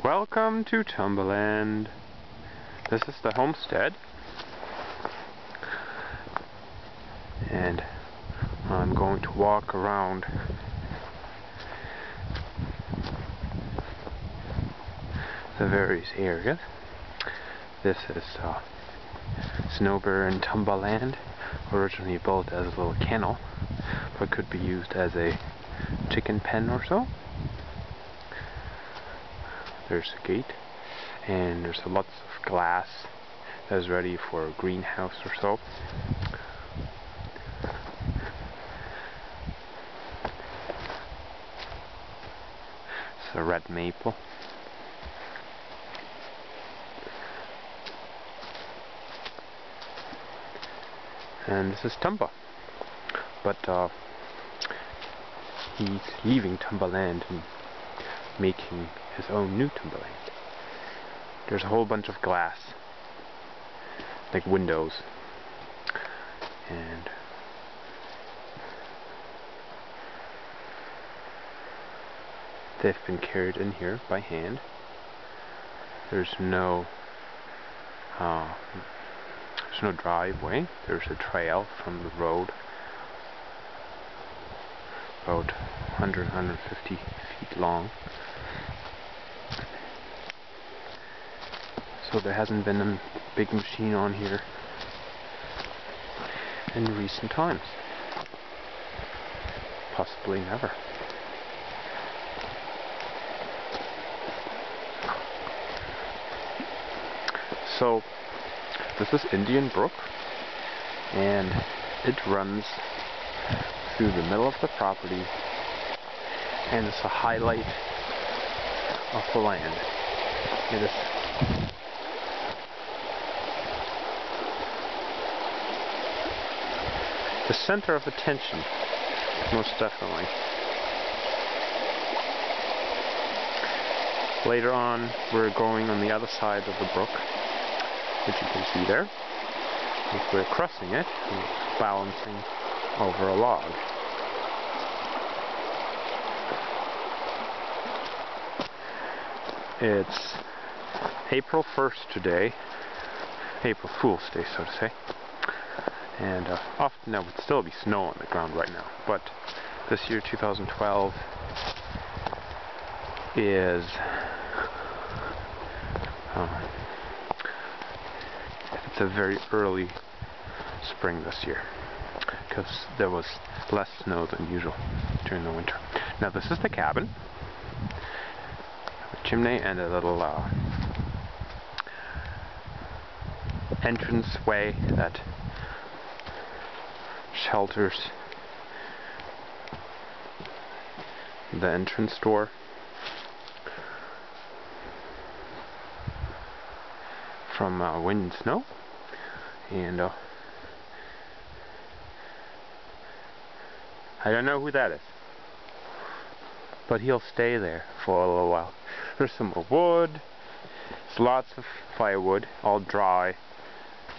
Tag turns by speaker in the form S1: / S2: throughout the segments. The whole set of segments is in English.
S1: Welcome to Tumberland. This is the homestead, and I'm going to walk around the various areas. This is Snowbird and Tumberland, originally built as a little kennel, but could be used as a chicken pen or so. There's a gate, and there's lots of glass that is ready for a greenhouse or so. It's a red maple. And this is Tumba, but he's leaving Tumberland and making his own new Tumberland. There's a whole bunch of glass, like windows, and they've been carried in here by hand. There's no driveway. There's a trail from the road, about 150 feet long. So there hasn't been a big machine on here in recent times. Possibly never. So this is Indian Brook, and it runs through the middle of the property, and it's a highlight of the land. It is the center of attention, most definitely. Later on, we're going on the other side of the brook, which you can see there. If we're crossing it, we're balancing over a log. It's April 1st today, April Fool's Day, so to say. And often there would still be snow on the ground right now, but this year, 2012, is it's a very early spring this year, because there was less snow than usual during the winter. Now this is the cabin, a chimney and a little entrance way that shelters the entrance door from wind and snow, and I don't know who that is, but he'll stay there for a little while. There's some more wood. There's lots of firewood, all dry,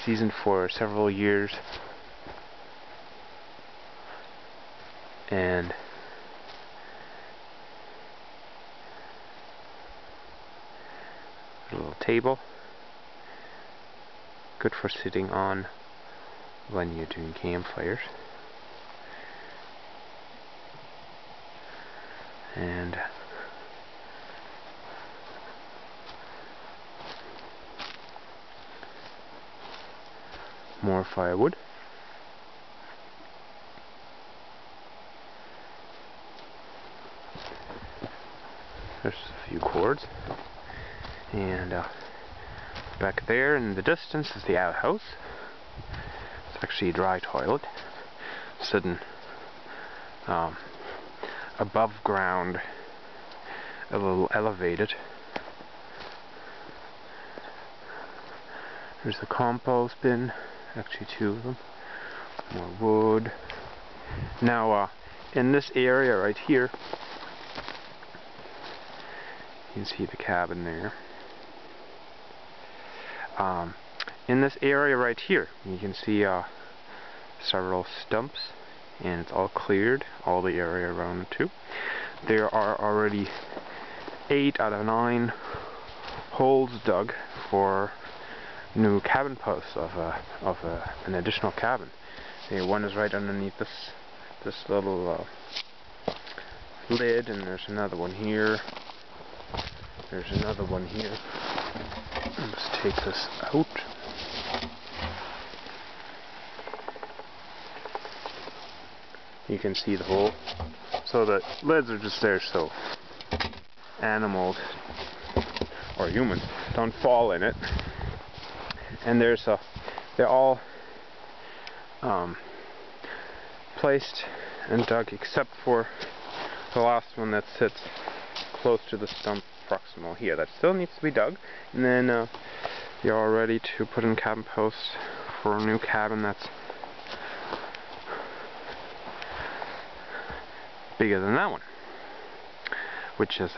S1: seasoned for several years. And a little table, good for sitting on when you're doing campfires. And more firewood. There's a few cords, and back there in the distance is the outhouse. It's actually a dry toilet, sitting above ground, a little elevated. There's a compost bin, actually two of them. More wood. Now, in this area right here, you can see the cabin there. In this area right here, you can see several stumps, and it's all cleared, all the area around it too. There are already 8 out of 9 holes dug for new cabin posts of an additional cabin. One is right underneath this little lid, and there's another one here. There's another one here. Let's take this out. You can see the hole. So the lids are just there so animals or humans don't fall in it. And they're all placed and dug except for the last one that sits close to the stump proximal here. That still needs to be dug, and then you're all ready to put in cabin posts for a new cabin that's bigger than that one, which is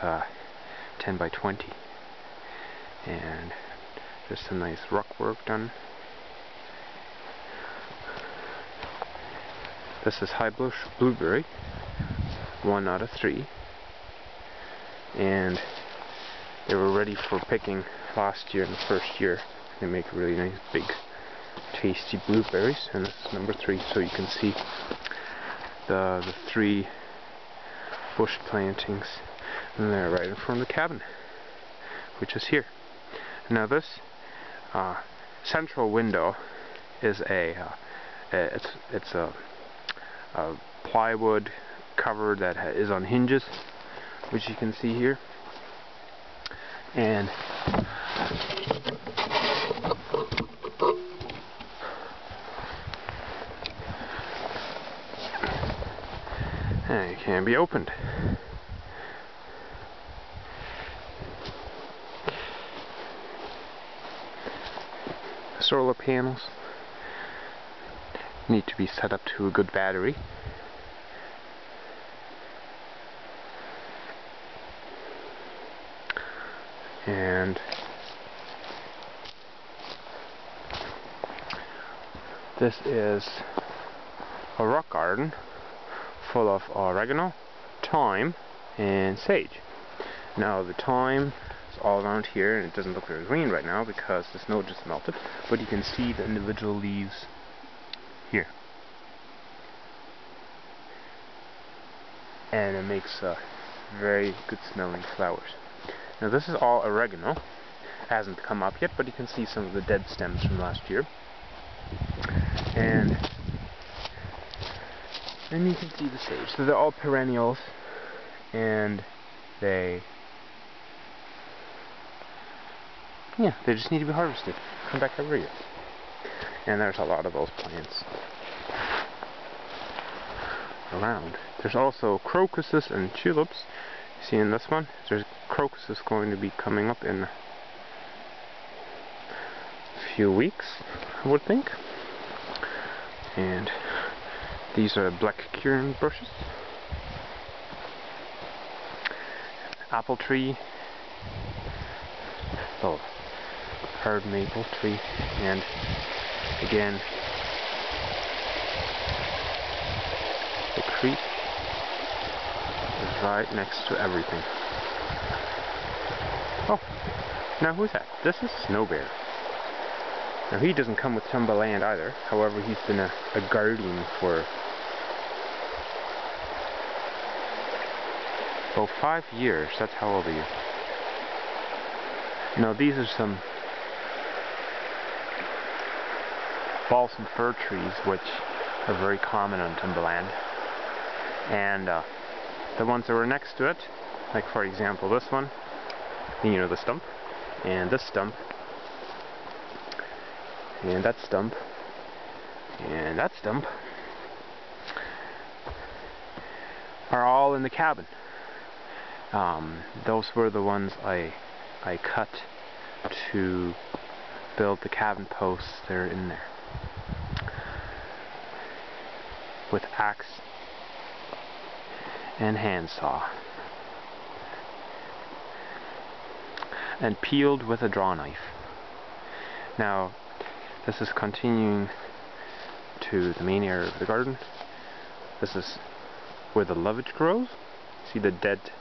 S1: 10 by 20, and there's some nice rock work done. This is high blueberry, 1 out of 3, and they were ready for picking last year in the first year. They make really nice big tasty blueberries, and this is number 3, so you can see the 3 bush plantings, and they're right in front of the cabin, which is here. Now this central window is it's a plywood cover that is on hinges, which you can see here, and it can be opened. Solar panels need to be set up to a good battery. And this is a rock garden full of oregano, thyme, and sage. Now the thyme is all around here, and it doesn't look very green right now because the snow just melted, but you can see the individual leaves here. And it makes very good smelling flowers. Now this is all oregano. It hasn't come up yet, but you can see some of the dead stems from last year. And then you can see the sage. So they're all perennials, and they just need to be harvested. Come back every year. And there's a lot of those plants around. There's also crocuses and tulips. You see in this one, there's crocuses going to be coming up in a few weeks, I would think. And these are black currant bushes, apple tree, hard maple tree, and again the creek is right next to everything. Oh, now who's that? This is Snow Bear. Now he doesn't come with Tumberland either. However, he's been a guardian for about 5 years. That's how old are you? Now these are some balsam fir trees, which are very common on Tumberland. And the ones that were next to it, like for example this one, you know, the stump, and this stump, and that stump, and that stump, are all in the cabin. Those were the ones I cut to build the cabin posts. They're in there with axe and handsaw, and peeled with a draw knife. Now this is continuing to the main area of the garden. This is where the lovage grows. See the dead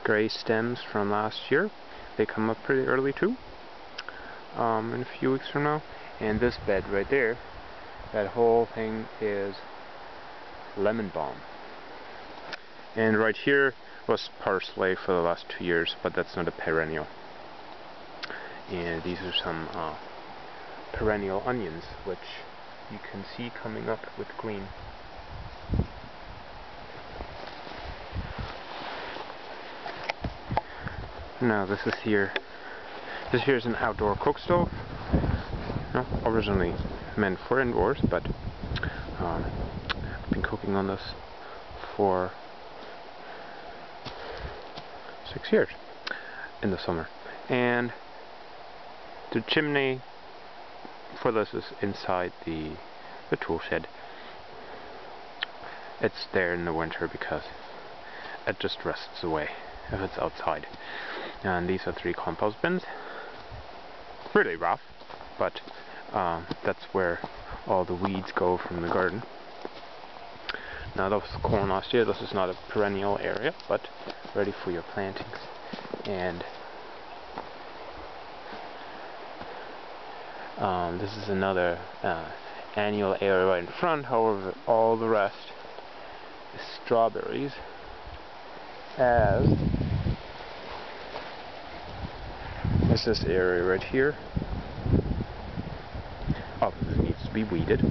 S1: gray stems from last year? they come up pretty early too, in a few weeks from now. And this bed right there, that whole thing is lemon balm. And right here was parsley for the last 2 years, but that's not a perennial. And these are some perennial onions, which you can see coming up with green. Now this is here. This here is an outdoor cook stove. No, originally meant for indoors, but I've been cooking on this for 6 years in the summer. And the chimney for this is inside the tool shed. It's there in the winter because it just rusts away if it's outside. And these are 3 compost bins. Really rough, but that's where all the weeds go from the garden. Now that was corn last year. This is not a perennial area, but ready for your plantings. And this is another annual area right in front. However, all the rest is strawberries, as is this area right here. Oh, this needs to be weeded.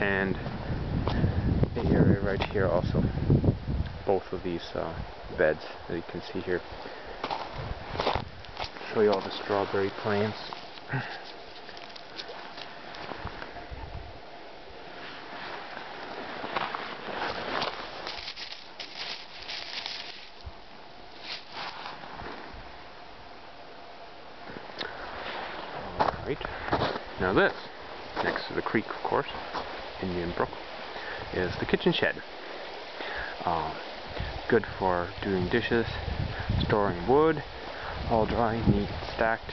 S1: And the area right here also. Both of these beds that you can see here. Show you all the strawberry plants. Alright, now this, next to the creek of course, Indian Brook, is the kitchen shed. Good for doing dishes, storing wood, all dry, neat, stacked.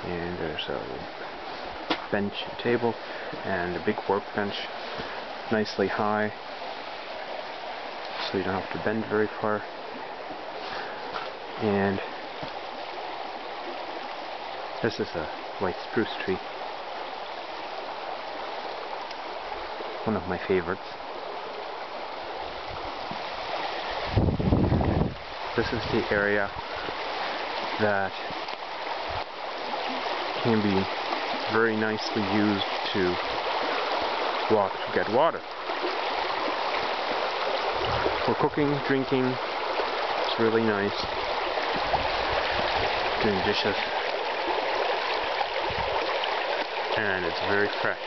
S1: And there's a bench and table and a big workbench, nicely high, so you don't have to bend very far. And this is a white spruce tree, one of my favorites. This is the area that can be very nicely used to walk to get water. For cooking, drinking, it's really nice. Doing dishes. And it's very fresh.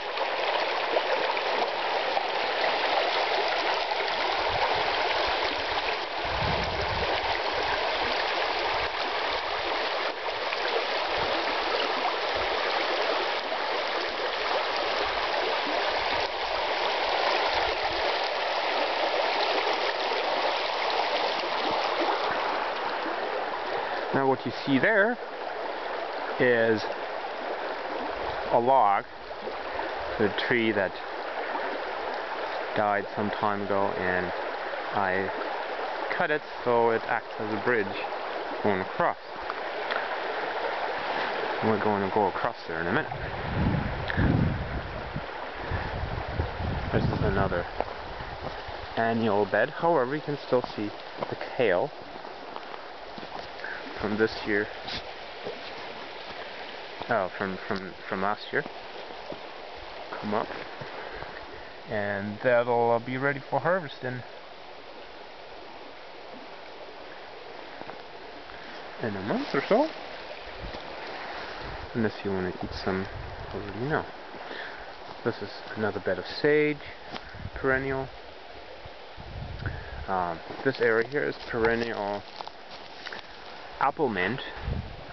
S1: Now what you see there is a log, the tree that died some time ago, and I cut it so it acts as a bridge going across. We're going to go across there in a minute. This is another annual bed, however you can still see the kale from this year, from last year, come up, and that'll be ready for harvesting in a month or so, unless you want to eat some already now. This is another bed of sage, perennial. This area here is perennial apple mint,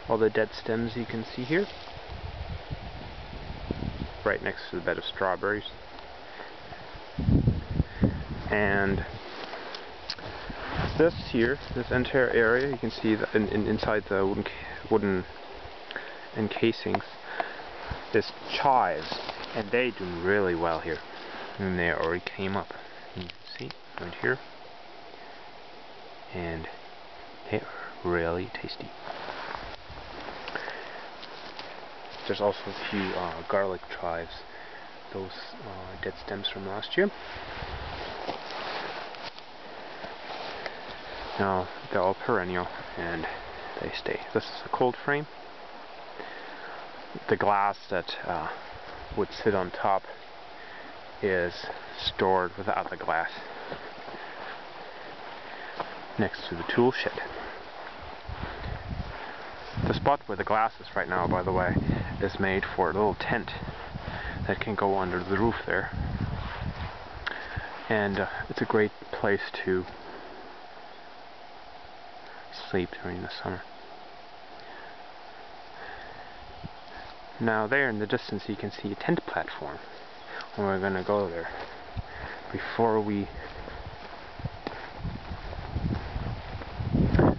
S1: all the dead stems you can see here, right next to the bed of strawberries. And this here, this entire area, you can see that inside the wooden encasings is chives, and they do really well here. And they already came up. You can see right here, and they are really tasty. There's also a few garlic chives, those dead stems from last year. Now, they're all perennial and they stay. This is a cold frame. The glass that would sit on top is stored without the glass next to the tool shed. The spot where the glass is right now, by the way, is made for a little tent that can go under the roof there. And it's a great place to sleep during the summer. Now there in the distance you can see a tent platform, and we're going to go there before we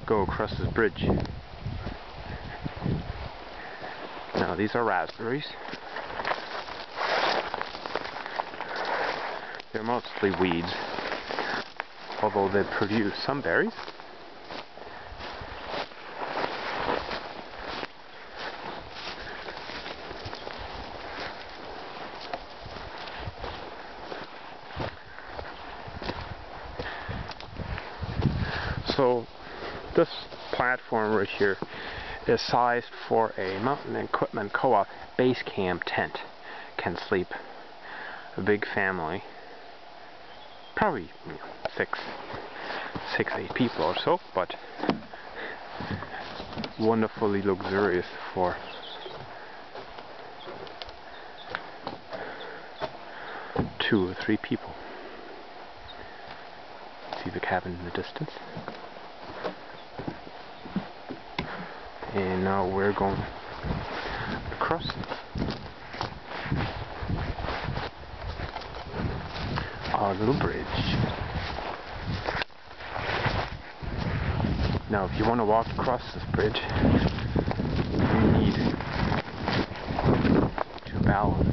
S1: go across this bridge. Now these are raspberries. They're mostly weeds, although they produce some berries. So this platform right here is sized for a Mountain Equipment Co-op base camp tent. Can sleep a big family, probably 8 people or so, but wonderfully luxurious for two or three people. See the cabin in the distance. And now we're going across our little bridge. Now if you want to walk across this bridge, you need to balance.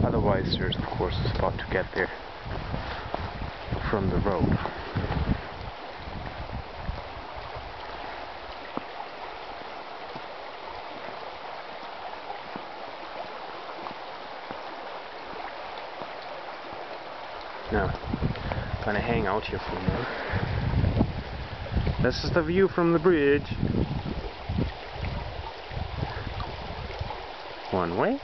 S1: Otherwise there's of course a spot to get there from the road. Now, I'm going to hang out here for a minute. This is the view from the bridge. One way.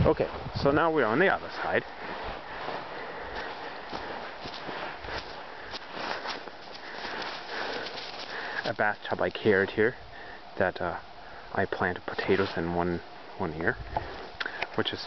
S1: Okay, so now we're on the other side. A bathtub I carried here that I planted potatoes in one year, which is